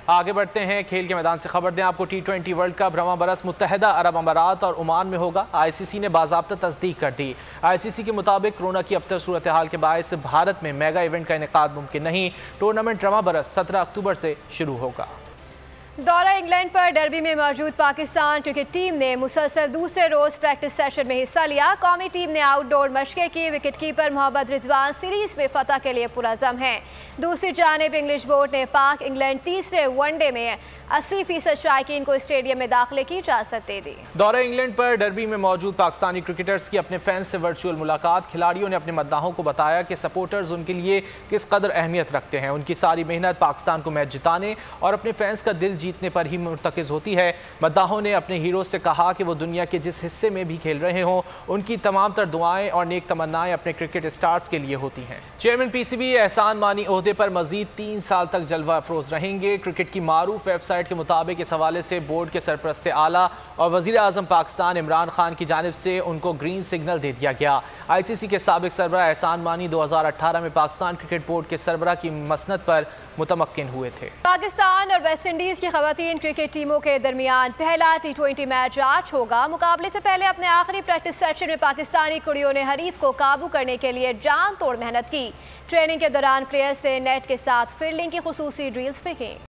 आगे बढ़ते हैं, खेल के मैदान से खबर दें आपको। T20 वर्ल्ड कप रवां बरस मुत्तहदा अरब अमारात और ओमान में होगा। ICC ने बाज़ाब्ता तस्दीक कर दी। ICC के मुताबिक कोरोना की अब तक सूरत हाल के बायस भारत में मेगा इवेंट का इनेकाद मुमकिन नहीं। टूर्नामेंट रवां बरस 17 अक्टूबर से शुरू होगा। दौरा इंग्लैंड पर डर्बी में मौजूद पाकिस्तान क्रिकेट टीम ने मुसलसल दूसरे रोज प्रैक्टिस सेशन में हिस्सा लिया। कौमी टीम ने आउटडोर मशक़ें की। Wicket keeper Mohammad Rizwan series में फतह के लिए पुरअज़म हैं। दूसरी जानिब इंग्लिश बोर्ड ने पाक इंग्लैंड तीसरे वनडे में 80% शायकीन को स्टेडियम में दाखिले की इजाज़त दे दी। दौरा इंग्लैंड पर डर्बी में मौजूद पाकिस्तानी क्रिकेटर्स की अपने फैंस से वर्चुअल मुलाकात। खिलाड़ियों ने अपने मद्दाहों को बताया कि सपोर्टर्स उनके लिए किस कदर अहमियत रखते हैं। उनकी सारी मेहनत पाकिस्तान को मैच जिताने और अपने फैंस का दिल जीतने पर ही मुर्तकिज होती है। मद्दाहों ने अपने हीरो से कहा कि वो दुनिया के जिस हिस्से में भी खेल रहे हों, उनकी तमाम तर दुआएं और नेक तमन्नाएं अपने क्रिकेट स्टार्स के लिए होती हैं। चेयरमैन PCB एहसान मानी ओहदे पर मजीद 3 साल तक जलवा अफरोज रहेंगे। क्रिकेट की मारूफ वेबसाइट के मुताबिक इस हवाले से बोर्ड के सरपरस्ते आला और वजीर आजम पाकिस्तान इमरान खान की जानिब से उनको ग्रीन सिग्नल दे दिया गया। ICC के साबिक सरबराह एहसान मानी 2018 में पाकिस्तान क्रिकेट बोर्ड के सरबराह की मसनद पर मुतमक्किन हुए थे। पाकिस्तान और वेस्ट इंडीज की खवातीन क्रिकेट टीमों के दरमियान पहला T20 मैच आज होगा। मुकाबले से पहले अपने आखिरी प्रैक्टिस सेशन में पाकिस्तानी कुड़ियों ने हरीफ को काबू करने के लिए जान तोड़ मेहनत की। ट्रेनिंग के दौरान प्लेयर्स ने नेट के साथ फील्डिंग की खुसूसी ड्रिल्स भी की।